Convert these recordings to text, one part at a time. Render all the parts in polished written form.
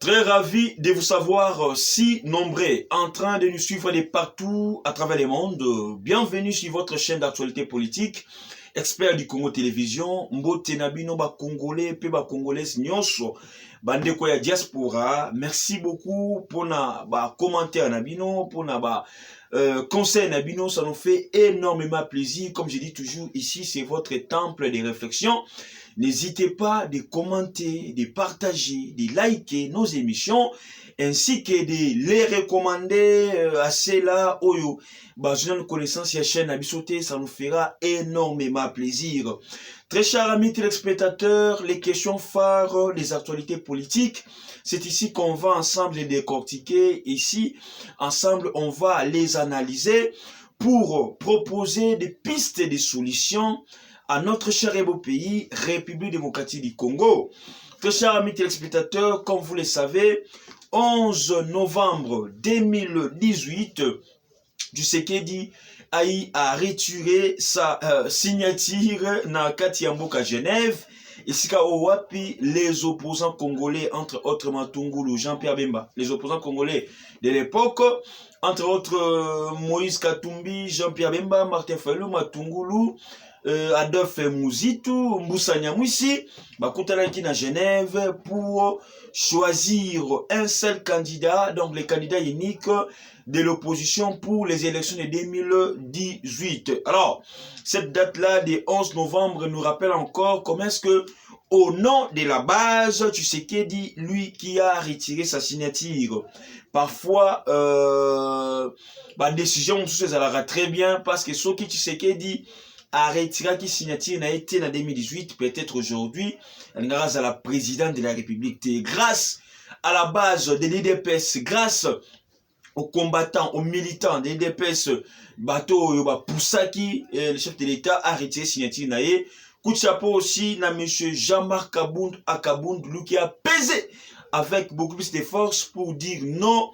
Très ravi de vous savoir si nombreux en train de nous suivre de partout à travers le monde. Bienvenue sur votre chaîne d'actualité politique, expert du Congo Télévision. Mbote nabino ba Congolais, pe ba Congolais nyonso, bande ko ya diaspora. Merci beaucoup pour na ba commentaire nabino, pour na ba conseil nabino, ça nous fait énormément plaisir. Comme je dis toujours, ici c'est votre temple de réflexion. N'hésitez pas de commenter, de partager, de liker nos émissions, ainsi que de les recommander à ceux-là. Oyo, besoin de connaissance et chaîne Abisoté, ça nous fera énormément plaisir. Très chers amis téléspectateurs, les questions phares, les actualités politiques, c'est ici qu'on va ensemble les décortiquer. Ici, ensemble, on va les analyser pour proposer des pistes de solutions à notre cher et beau pays, République démocratique du Congo. Très chers amis téléspectateurs, comme vous le savez, 11 novembre 2018, Tshisekedi a retiré sa signature dans Katiamboka Genève. Ici, les opposants congolais, entre autres Matungulu, Jean-Pierre Bemba, les opposants congolais de l'époque, entre autres Moïse Katumbi, Jean-Pierre Bemba, Martin Fayulu, Matungulu, Adolphe Mouzitou, Moussa Nyamwisi, bakutanaki na Genève pour choisir un seul candidat, donc le candidat unique de l'opposition pour les élections de 2018. Alors, cette date-là, du 11 novembre, nous rappelle encore comment est-ce que, au nom de la base, Tshisekedi, lui qui a retiré sa signature, parfois, décision, ça la très bien, parce que ce qui Tshisekedi a retiré qui signature n'a été en 2018, peut-être aujourd'hui, grâce à la présidente de la République, grâce à la base de l'IDPS, grâce aux combattants, aux militants de l'IDPS, bateau Yoba Poussaki, le chef de l'État a retiré signature naé. Coup de chapeau aussi à M. Jean-Marc Akabound, lui qui a pesé avec beaucoup plus de force pour dire non,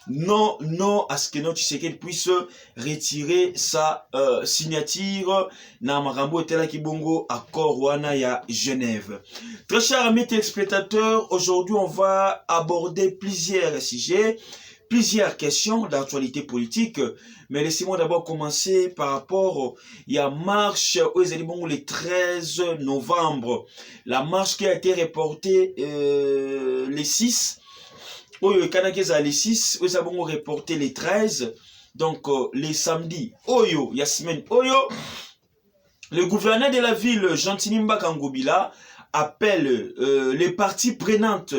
non, non à ce que notre Tshisekedi puisse retirer sa signature dans Marambo et Tela Kibongo à Wana ya Genève. Très chers amis téléspectateurs, aujourd'hui on va aborder plusieurs sujets, plusieurs questions d'actualité politique, mais laissez-moi d'abord commencer par rapport à la marche le 13 novembre, la marche qui a été reportée les 6. Oyo kanakeza les 6, oyo sabongo reporté les 13, donc les samedis, oyo, Yasmine, oyo, le gouverneur de la ville, Jean-Tinimba Kangobila, appelle les parties prenantes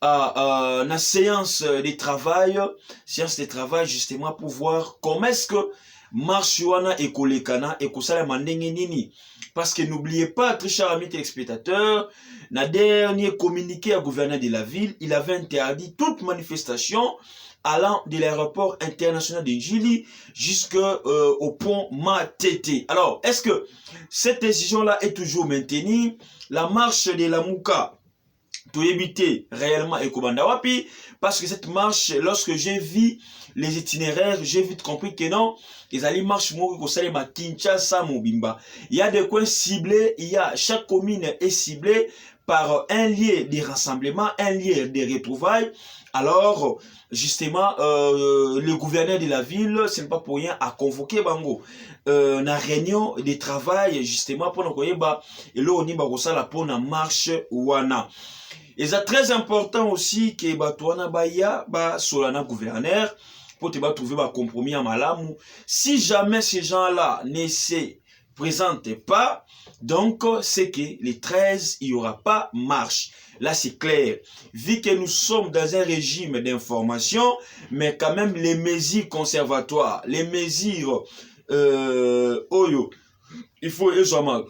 à la séance de travail, justement pour voir comment est-ce que marche wana et kolekana et kosala mandenge nini. Parce que n'oubliez pas, très chers amis téléspectateurs, dans le dernier communiqué au gouverneur de la ville, il avait interdit toute manifestation allant de l'aéroport international de Njili jusqu'au pont Matete. Alors, est-ce que cette décision-là est toujours maintenue? La marche de la Mouka, pour éviter réellement Ekobandawapi, parce que cette marche, lorsque j'ai vu les itinéraires, j'ai vite compris que non, ils allaient marcher à Kinshasa, Mobimba. Il y a des coins ciblés, chaque commune est ciblée par un lieu de rassemblement, un lieu de retrouvailles. Alors, justement, le gouverneur de la ville, ce n'est pas pour rien, a convoqué Bango na réunion de travail, justement, pour nous koyeba, et là, on y va pour la marche wana. Et c'est très important aussi que Batouana Baya, Solana gouverneur, pour te trouver un compromis à Malamu. Si jamais ces gens-là ne se présentent pas, donc c'est que les 13, il n'y aura pas marche. Là, c'est clair. Vu que nous sommes dans un régime d'information, mais quand même les mesures conservatoires, les mesures Oyo, il faut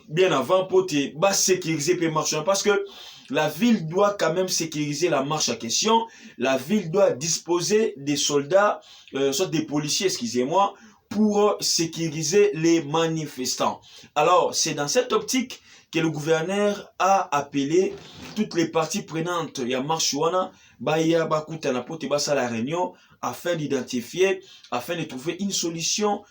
bien avant pour te sécuriser les marchands. Parce que la ville doit quand même sécuriser la marche à question. La ville doit disposer des soldats, soit des policiers, excusez-moi, pour sécuriser les manifestants. Alors, c'est dans cette optique que le gouverneur a appelé toutes les parties prenantes. Il y a Marchouana, Baya, Bakutana, Potebasa, la réunion, afin d'identifier, afin de trouver une solution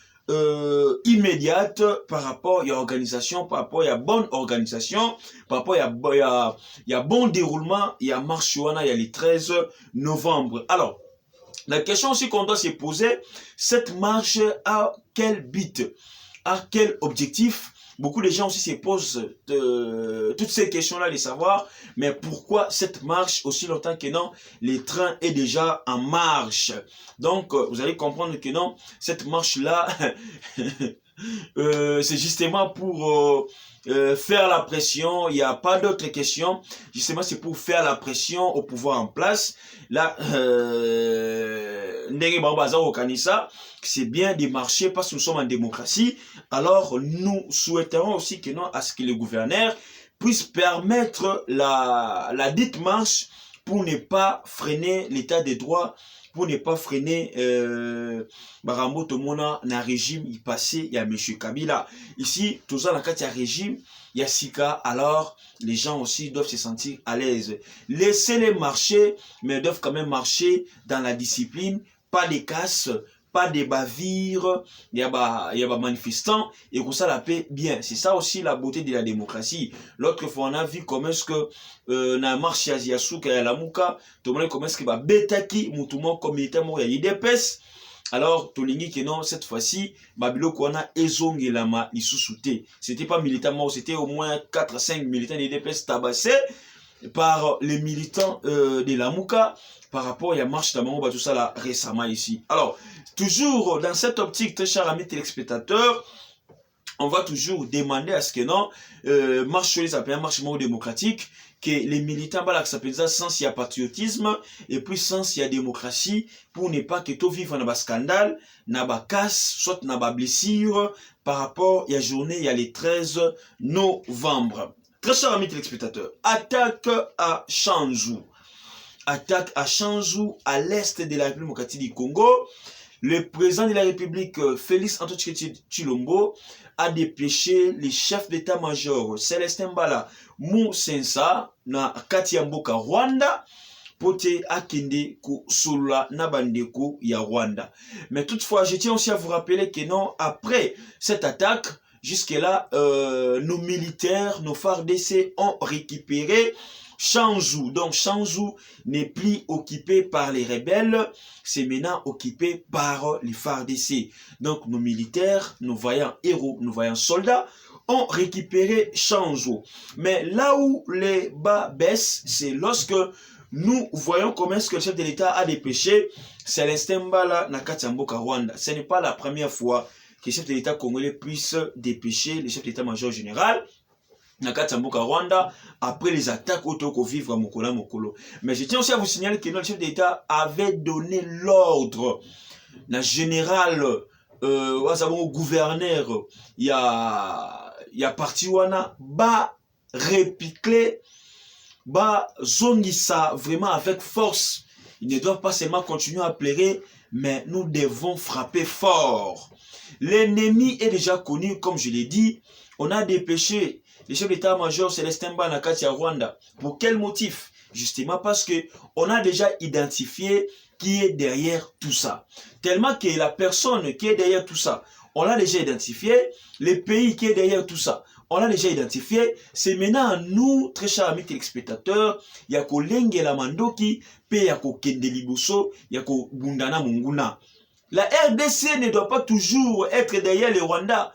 immédiate par rapport à l'organisation, par rapport à bonne organisation, par rapport à bon déroulement, il y a marche, il y a le 13 novembre. Alors, la question aussi qu'on doit se poser, cette marche a quel but, a quel objectif? Beaucoup de gens aussi se posent toutes ces questions-là, de savoir, mais pourquoi cette marche aussi longtemps que non, le train est déjà en marche. Donc, vous allez comprendre que non, cette marche-là, c'est justement pour faire la pression, il n'y a pas d'autre question, justement c'est pour faire la pression au pouvoir en place. Là, c'est bien de marcher parce que nous sommes en démocratie. Alors nous souhaiterons aussi que non, à ce que le gouverneur puisse permettre la dite marche pour ne pas freiner l'état des droits, pour ne pas freiner Barambo Tomona na régime il passé, il y a M. Kabila. Ici, tout ça dans le régime, il y a Sika, alors les gens aussi doivent se sentir à l'aise. Laissez-les marcher, mais ils doivent quand même marcher dans la discipline, pas des casses, pas des bavires, il y a des manifestants, et comme ça la paix bien. C'est ça aussi la beauté de la démocratie. L'autre fois, on a vu comment est-ce que na marche ya Yasuka ya Lamuka, tout le monde comment est-ce que betaki mutumo communauté mo ya IDPS. Alors, Tolingi que non, cette fois-ci, Babilo Kwana Ezongelama Isusute. C'était pas militant, c'était au moins 4-5 militants d'IDPS tabassés par les militants de la Mouka par rapport à la marche d'Amango, tout ça là récemment ici. Alors, toujours dans cette optique, très chers amis téléspectateurs, on va toujours demander à ce que non, marche sur les appels, marche démocratique, que les militants s'appellent ça sans il y a patriotisme et puis sans il y a démocratie pour ne pas que tout vive dans un scandale, dans un casse, soit dans une blessure par rapport à la journée, il y a les 13 novembre. Très chers amis téléspectateurs, attaque à Chanzhou. Attaque à Chanzhou, à l'est de la République démocratique du Congo. Le président de la République, Félix Antoine Tshilombo, a dépêché les chefs d'état-major Célestin Mbala Musensa na kati ya mboka Rwanda pote akende ku sula na bandeko ya Rwanda. Mais toutefois, je tiens aussi à vous rappeler que non, après cette attaque, jusque-là, nos militaires, nos FARDC ont récupéré Chanzhou. Donc Chanzhou n'est plus occupé par les rebelles, c'est maintenant occupé par les FARDC. Donc nos militaires, nos vaillants héros, nos vaillants soldats ont récupéré Chanzhou. Mais là où les bas baissent, c'est lorsque nous voyons comment est-ce que le chef de l'État a dépêché Célestin Mbala na kati ya mboka Rwanda. Ce n'est pas la première fois que le chef de l'État congolais puisse dépêcher le chef d'état-major général Nakati Mboka Rwanda après les attaques autour vivre à Mokolo. Mais je tiens aussi à vous signaler que notre chef d'État avait donné l'ordre, le général, au gouverneur, il y a parti wana, ba répiquer, ba zongisa vraiment avec force. Ils ne doivent pas seulement continuer à pleurer, mais nous devons frapper fort. L'ennemi est déjà connu, comme je l'ai dit. On a dépêché le chef d'état-major Célestin Mbala Katia Rwanda. Pour quel motif? Justement parce que on a déjà identifié qui est derrière tout ça. Tellement que la personne qui est derrière tout ça, on l'a déjà identifié. Le pays qui est derrière tout ça, on l'a déjà identifié. C'est maintenant à nous, très chers amis téléspectateurs, yako lengela mandoki, pe yako kendelibuso, yako bundana munguna. La RDC ne doit pas toujours être derrière le Rwanda,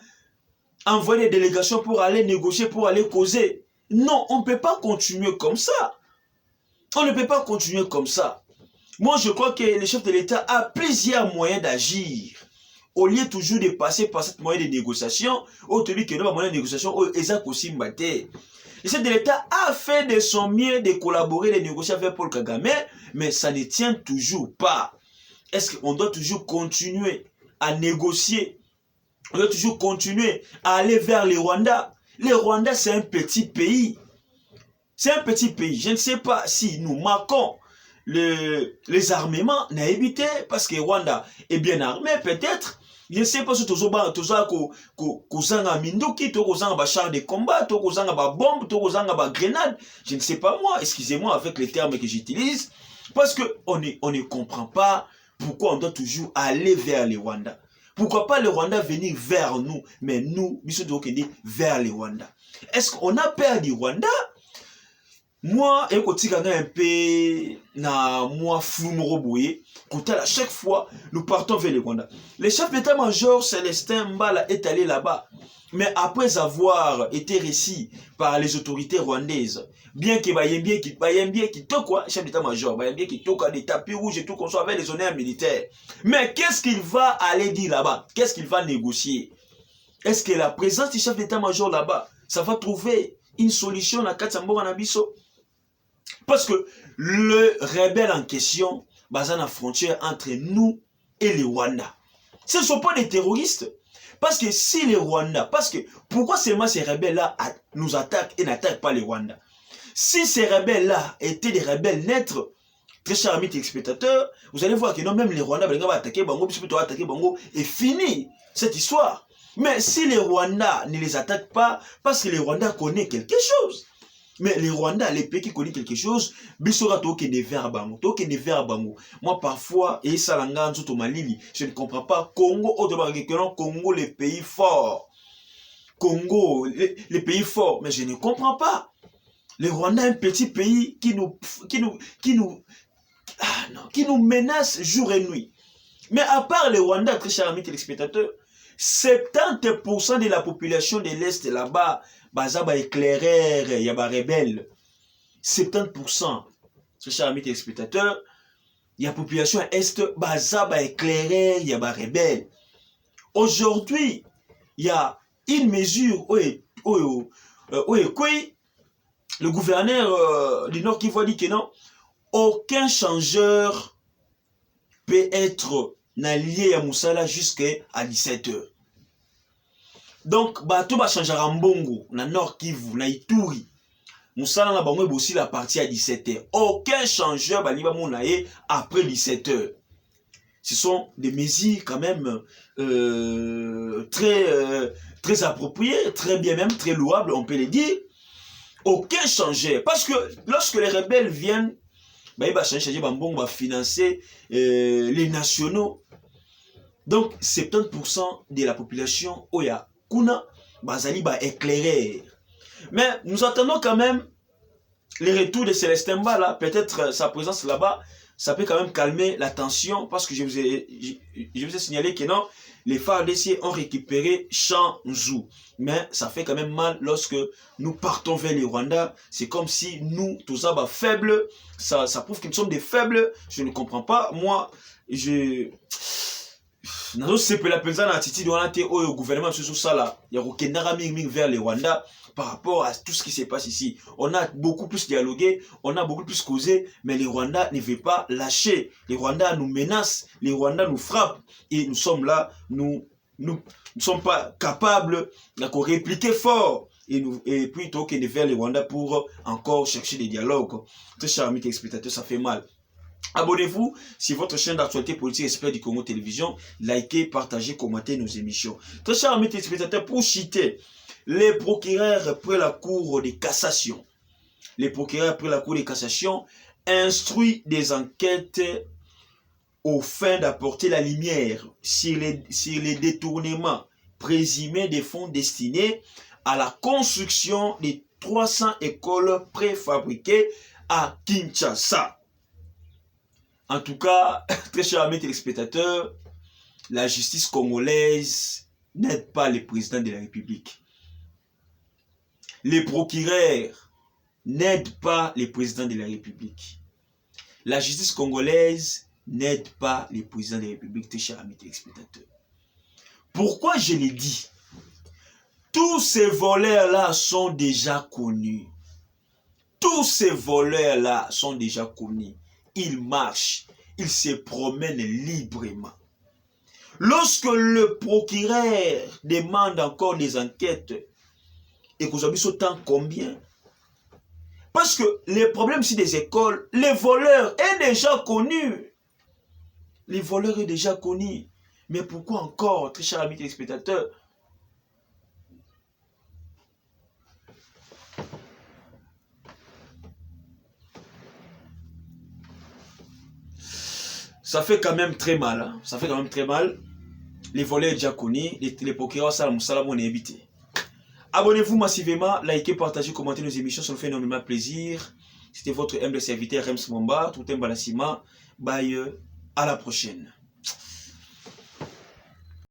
envoyer des délégations pour aller négocier, pour aller causer. Non, on ne peut pas continuer comme ça. On ne peut pas continuer comme ça. Moi, je crois que le chef de l'État a plusieurs moyens d'agir. Au lieu toujours de passer par cette moyen de négociation, autrement que nos moyens de négociation, le chef de l'État a fait de son mieux de collaborer, de négocier avec Paul Kagame, mais ça ne tient toujours pas. Est-ce qu'on doit toujours continuer à négocier? On doit toujours continuer à aller vers le Rwanda. Le Rwanda, c'est un petit pays. C'est un petit pays. Je ne sais pas si nous marquons les armements, n'a évité, parce que Rwanda est bien armé, peut-être. Je ne sais pas si tu as minduki, tu as char de combat, tu as bombe, tu as grenade. Je ne sais pas moi, excusez-moi avec les termes que j'utilise, parce qu'on ne comprend pas pourquoi on doit toujours aller vers le Rwanda. Pourquoi pas le Rwanda venir vers nous, mais nous, nous sommes vers le Rwanda. Est-ce qu'on a peur du Rwanda? Moi, et un peu na moi flou moroboye, à chaque fois, nous partons vers le Rwanda. Le chef d'état-major Célestin Mbala est allé là-bas. Mais après avoir été reçu par les autorités rwandaises, bien qu'il qui toque quoi, chef d'état-major, bien qu'il toque des tapis rouges et tout qu'on soit avec les honneurs militaires. Mais qu'est-ce qu'il va aller dire là-bas? Qu'est-ce qu'il va négocier? Est-ce que la présence du chef d'état-major là-bas, ça va trouver une solution à Katsambora Nabiso? Parce que le rebelle en question, basé la frontière entre nous et les Rwanda. Ce ne sont pas des terroristes. Parce que si les Rwandais, parce que pourquoi seulement ces rebelles-là nous attaquent et n'attaquent pas les Rwandais? Si ces rebelles-là étaient des rebelles naîtres, très chers amis téléspectateurs, vous allez voir que non, même les Rwandais vont attaquer Bango, puis plutôt attaquer Bango, et fini cette histoire. Mais si les Rwandais ne les attaquent pas, parce que les Rwandais connaissent quelque chose. Mais les Rwandais, les pays qui connaissent quelque chose, moi parfois, et ça je ne comprends pas. Congo, Congo, les pays forts. Congo, les pays forts. Mais je ne comprends pas. Les Rwandais, un petit pays qui nous menace jour et nuit. Mais à part les Rwandais, très chers amis téléspectateurs, 70% de la population de l'Est là-bas, bazaba éclaireur, il y a des rebelles. 70%, très chers amis téléspectateurs, il y a la population Est, bazaba éclaireur, il y a des rebelles. Aujourd'hui, il y a une mesure où le gouverneur du Nord qui va dire que non, aucun changeur peut être lié à Moussala jusqu'à 17h. Donc, bateau va changer en Mbongo, na Nord Kivu, na Ituri. Moussala na bango aussi la partie à 17h. Aucun changeur va liba mounaye après 17h. Ce sont des mesures quand même très appropriées, très bien même, très louables, on peut le dire. Aucun changeur. Parce que lorsque les rebelles viennent, ils vont changer, ils vont financer les nationaux. Donc, 70% de la population, Oya, Kuna, Bazali, éclairer. Mais nous attendons quand même les retours de Célestin Mbala. Peut-être sa présence là-bas, ça peut quand même calmer la tension. Parce que je vous ai signalé que non, les FARDC ont récupéré Chanzou. Mais ça fait quand même mal lorsque nous partons vers les Rwandais. C'est comme si nous, tous ça, faibles. Ça prouve que nous sommes des faibles. Je ne comprends pas. Moi, Nazo sepela penza na attitude wana te oyo gouvernement sur ça là ya kokendaka mingi vers les Rwandais par rapport à tout ce qui se passe ici. On a beaucoup plus dialogué, on a beaucoup plus causé, mais les Rwandais ne veulent pas lâcher. Les Rwandais nous menacent, les Rwandais nous frappent et nous sommes là, nous ne sommes pas capables de répliquer fort. Et puis toquer vers les Rwandais pour encore chercher des dialogues. Très chers amis téléspectateurs, ça fait mal. Abonnez-vous sur votre chaîne d'actualité politique Expert du Congo Télévision. Likez, partagez, commentez nos émissions. Très chers amis téléspectateurs, pour citer les procureurs après la Cour de cassation. Les procureurs après la Cour de cassation instruisent des enquêtes aux fins d'apporter la lumière sur les détournements présumés des fonds destinés à la construction de 300 écoles préfabriquées à Kinshasa. En tout cas, très chers amis téléspectateurs, la justice congolaise n'aide pas le président de la République. Les procureurs n'aident pas le président de la République. La justice congolaise n'aide pas le président de la République, très chers amis téléspectateurs. Pourquoi je l'ai dit? Tous ces voleurs-là sont déjà connus. Tous ces voleurs-là sont déjà connus. Ils marchent, ils se promènent librement. Lorsque le procureur demande encore des enquêtes, et que vous avez ce temps combien? Parce que les problèmes ici des écoles, les voleurs est déjà connu. Les voleurs est déjà connus. Mais pourquoi encore, très chers amis téléspectateurs? Ça fait quand même très mal. Hein? Ça fait quand même très mal. les voleurs déjà connus, les procureurs Salam Salamon et évité. Abonnez-vous massivement, likez, partagez, commentez nos émissions, ça nous fait énormément plaisir. C'était votre humble serviteur Rems Momba, tout un balassima. Bye, à la prochaine.